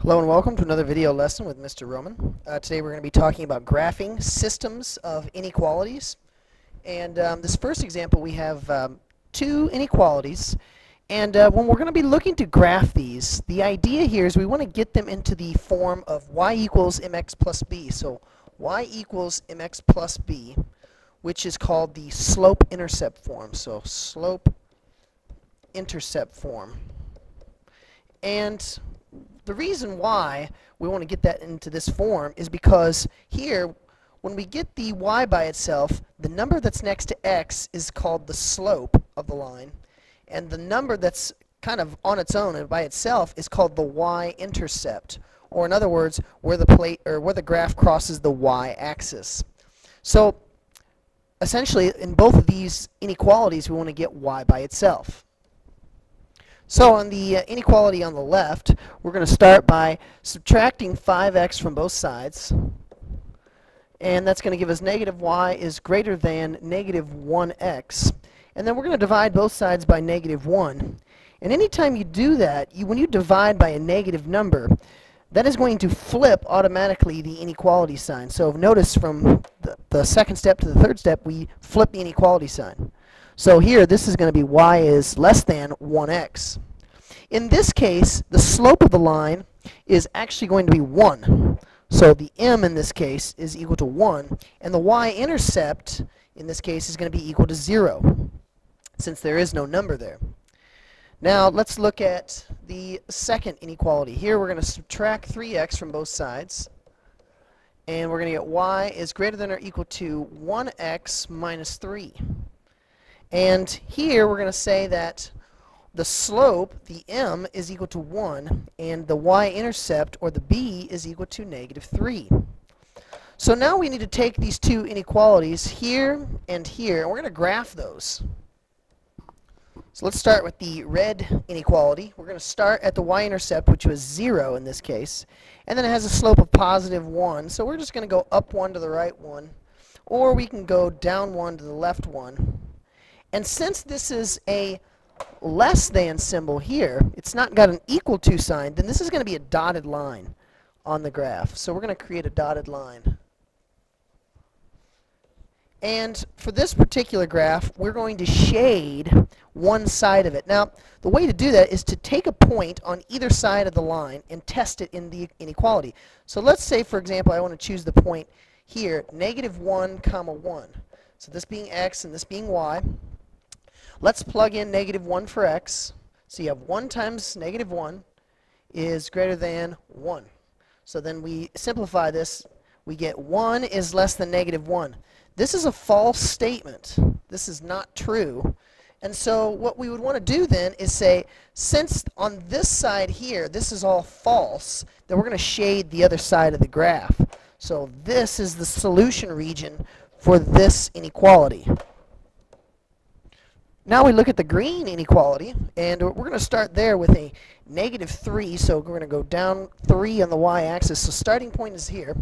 Hello and welcome to another video lesson with Mr. Roman. Today we're going to be talking about graphing systems of inequalities. And this first example we have two inequalities. And when we're going to be looking to graph these, the idea here is we want to get them into the form of y equals mx plus b. So y equals mx plus b, which is called the slope-intercept form. So slope-intercept form. And the reason why we want to get that into this form is because here, when we get the y by itself, the number that's next to x is called the slope of the line, and the number that's kind of on its own and by itself is called the y-intercept, or in other words, where the graph crosses the y-axis. So essentially, in both of these inequalities, we want to get y by itself. So on the inequality on the left, we're going to start by subtracting 5x from both sides. And that's going to give us negative y is greater than negative 1x. And then we're going to divide both sides by negative 1. And anytime you do that, when you divide by a negative number, that is going to flip automatically the inequality sign. So notice from the second step to the third step, we flip the inequality sign. So here, this is going to be y is less than 1x. In this case, the slope of the line is actually going to be 1. So the m in this case is equal to 1. And the y-intercept in this case is going to be equal to 0, since there is no number there. Now, let's look at the second inequality. Here, we're going to subtract 3x from both sides. And we're going to get y is greater than or equal to 1x minus 3. And here we're going to say that the slope, the m, is equal to 1, and the y-intercept, or the b, is equal to negative 3. So now we need to take these two inequalities here, and we're going to graph those. So let's start with the red inequality. We're going to start at the y-intercept, which was 0 in this case, and then it has a slope of positive 1. So we're just going to go up 1 to the right 1, or we can go down 1 to the left 1. And since this is a less than symbol here, it's not got an equal to sign, then this is going to be a dotted line on the graph. So we're going to create a dotted line. And for this particular graph, we're going to shade one side of it. Now, the way to do that is to take a point on either side of the line and test it in the inequality. So let's say, for example, I want to choose the point here, negative 1, comma 1. So this being x and this being y. Let's plug in negative 1 for x. So you have 1 times negative 1 is greater than 1. So then we simplify this. We get 1 is less than negative 1. This is a false statement. This is not true. And so what we would want to do then is say, since on this side here, this is all false, then we're going to shade the other side of the graph. So this is the solution region for this inequality. Now we look at the green inequality, and we're going to start there with a negative 3. So we're going to go down 3 on the y-axis. So starting point is here.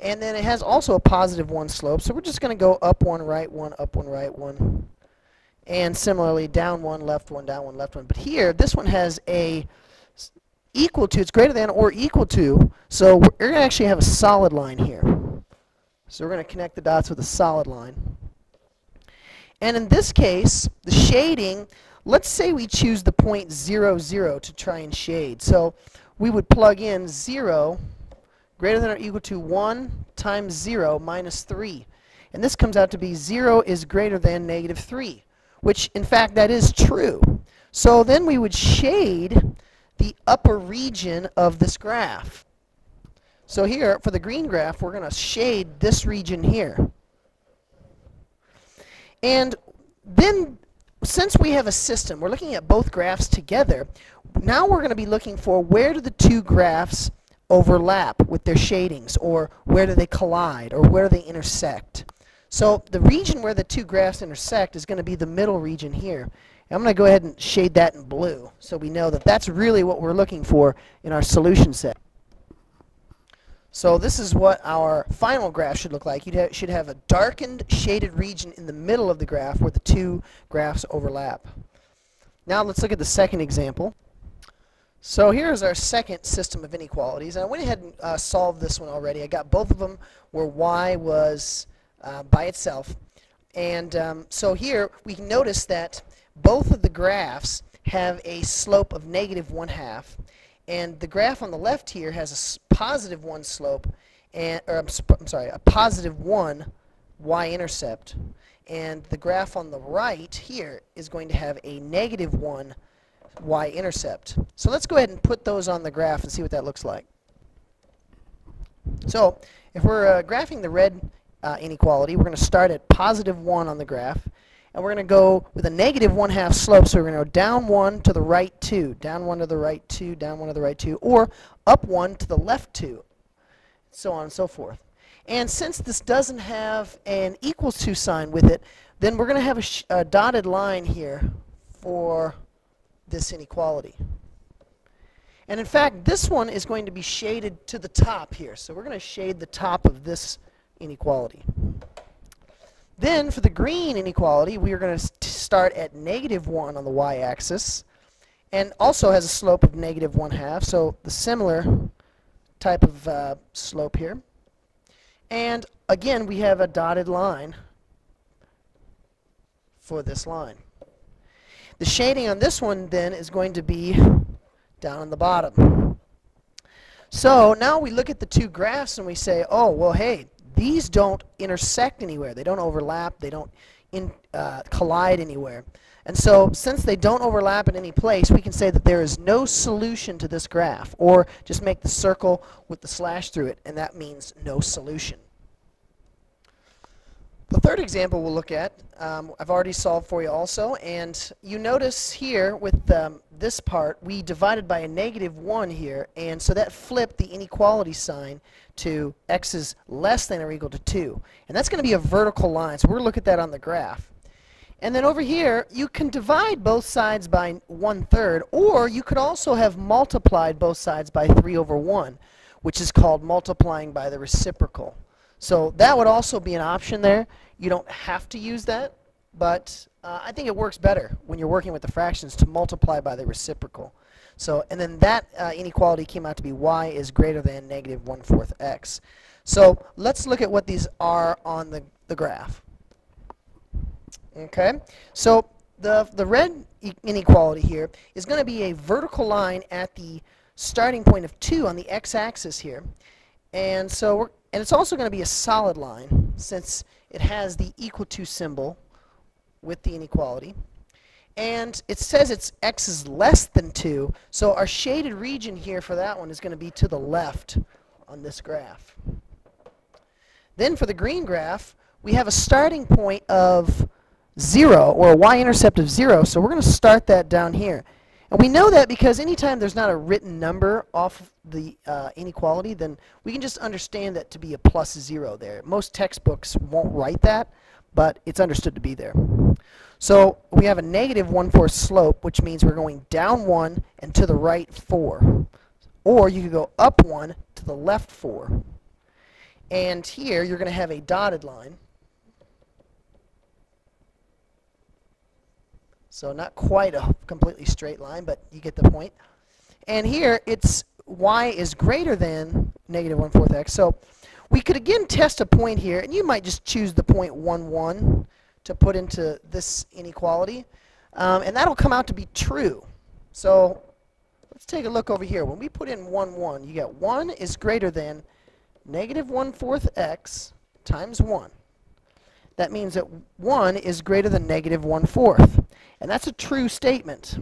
And then it has also a positive 1 slope. So we're just going to go up 1, right 1, up 1, right 1. And similarly, down 1, left 1, down 1, left 1. But here, this one has a equal to, it's greater than or equal to. So we're going to actually have a solid line here. So we're going to connect the dots with a solid line. And in this case, the shading, let's say we choose the point 0, 0 to try and shade. So we would plug in 0 greater than or equal to 1 times 0 minus 3. And this comes out to be 0 is greater than negative 3, which in fact that is true. So then we would shade the upper region of this graph. So here, for the green graph, we're going to shade this region here. And then, since we have a system, we're looking at both graphs together. Now we're going to be looking for where do the two graphs overlap with their shadings, or where do they collide, or where do they intersect. So the region where the two graphs intersect is going to be the middle region here. And I'm going to go ahead and shade that in blue, so we know that that's really what we're looking for in our solution set. So this is what our final graph should look like. You should have a darkened shaded region in the middle of the graph where the two graphs overlap. Now let's look at the second example. So here's our second system of inequalities. I went ahead and solved this one already. I got both of them where y was by itself. And so here we can notice that both of the graphs have a slope of -1/2. And the graph on the left here has a +1 slope, and, or I'm sorry, a +1 y-intercept. And the graph on the right here is going to have a -1 y-intercept. So let's go ahead and put those on the graph and see what that looks like. So if we're graphing the red inequality, we're going to start at +1 on the graph, and we're going to go with a -1/2 slope. So we're going to go down 1 to the right 2, down 1 to the right 2, down 1 to the right 2, or up 1 to the left 2, so on and so forth. And since this doesn't have an equals to sign with it, then we're going to have a dotted line here for this inequality. And in fact, this one is going to be shaded to the top here. So we're going to shade the top of this inequality. Then for the green inequality, we are going to start at -1 on the y-axis, and also has a slope of -1/2. So the similar type of slope here. And again, we have a dotted line for this line. The shading on this one then is going to be down on the bottom. So now we look at the two graphs and we say, oh, well, hey, these don't intersect anywhere. They don't overlap. They don't collide anywhere. And so since they don't overlap in any place, we can say that there is no solution to this graph. Or just make the circle with the slash through it, and that means no solution. The third example we'll look at, I've already solved for you also, and you notice here with this part, we divided by a -1 here, and so that flipped the inequality sign to x is less than or equal to 2. And that's going to be a vertical line, so we're going to look at that on the graph. And then over here, you can divide both sides by 1/3, or you could also have multiplied both sides by 3/1, which is called multiplying by the reciprocal. So that would also be an option there. You don't have to use that, but I think it works better when you're working with the fractions to multiply by the reciprocal. So, and then that inequality came out to be y is greater than -1/4 x. So let's look at what these are on the graph. Okay, so the red inequality here is going to be a vertical line at the starting point of 2 on the x-axis here. And so and it's also going to be a solid line since it has the equal to symbol with the inequality. And it says it's x is less than 2, so our shaded region here for that one is going to be to the left on this graph. Then for the green graph, we have a starting point of 0, or a y-intercept of 0, so we're going to start that down here. And we know that because anytime there's not a written number off the inequality, then we can just understand that to be a +0 there. Most textbooks won't write that, but it's understood to be there. So we have a -1/4 slope, which means we're going down 1 and to the right 4. Or you could go up 1 to the left 4. And here you're going to have a dotted line. So not quite a completely straight line, but you get the point. And here it's y is greater than -1/4 x. So we could again test a point here, and you might just choose the point 1, 1 to put into this inequality. And that'll come out to be true. So let's take a look over here. When we put in 1, 1, you get 1 is greater than -1/4 x times 1. That means that 1 is greater than -1/4. And that's a true statement.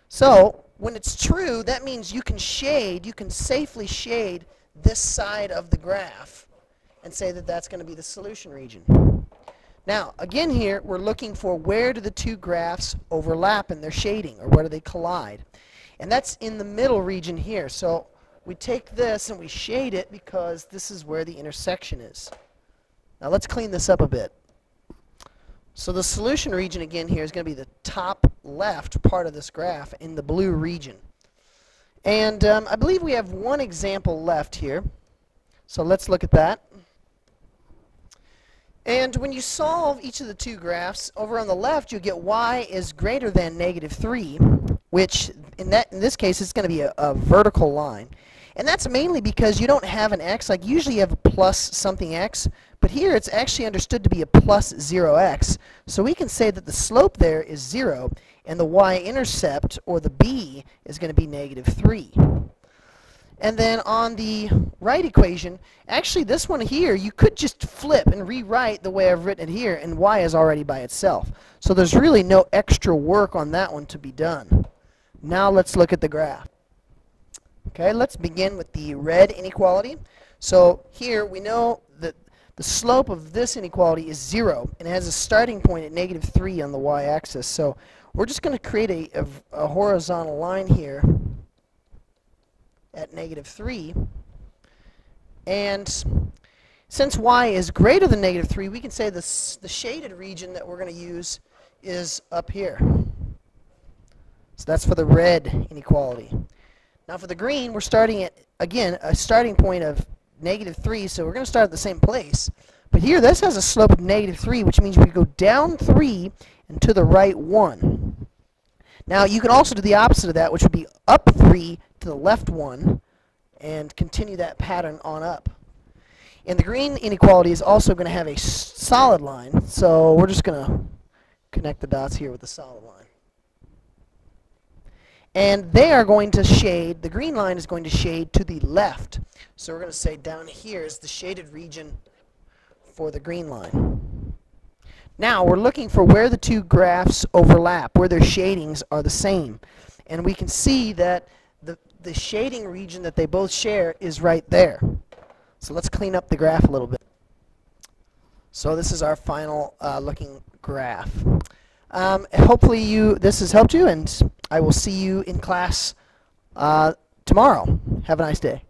So when it's true, that means you can safely shade this side of the graph and say that that's going to be the solution region. Now, again here, we're looking for where do the two graphs overlap in their shading, or where do they collide. And that's in the middle region here. So we take this and we shade it because this is where the intersection is. Now let's clean this up a bit. So the solution region again here is going to be the top left part of this graph in the blue region. And I believe we have one example left here. So let's look at that. And when you solve each of the two graphs, over on the left you get y is greater than -3, which in this case it's going to be a vertical line. And that's mainly because you don't have an x. Like usually you have a plus something x, but here it's actually understood to be a plus 0x. So we can say that the slope there is 0, and the y-intercept, or the b, is going to be -3. And then on the right equation, actually this one here, you could just flip and rewrite the way I've written it here, and y is already by itself. So there's really no extra work on that one to be done. Now let's look at the graph. Okay, let's begin with the red inequality. So here we know that the slope of this inequality is 0, and it has a starting point at -3 on the y-axis. So we're just going to create a horizontal line here at -3. And since y is greater than -3, we can say the shaded region that we're going to use is up here. So that's for the red inequality. Now for the green, we're starting at, again, a starting point of -3, so we're going to start at the same place. But here, this has a slope of -3, which means we go down 3 and to the right 1. Now you can also do the opposite of that, which would be up 3 to the left 1, and continue that pattern on up. And the green inequality is also going to have a solid line, so we're just going to connect the dots here with the solid line. And they are going to shade, the green line is going to shade to the left. So we're going to say down here is the shaded region for the green line. Now we're looking for where the two graphs overlap, where their shadings are the same. And we can see that the shading region that they both share is right there. So let's clean up the graph a little bit. So this is our final looking graph. Hopefully this has helped you, and I will see you in class tomorrow. Have a nice day.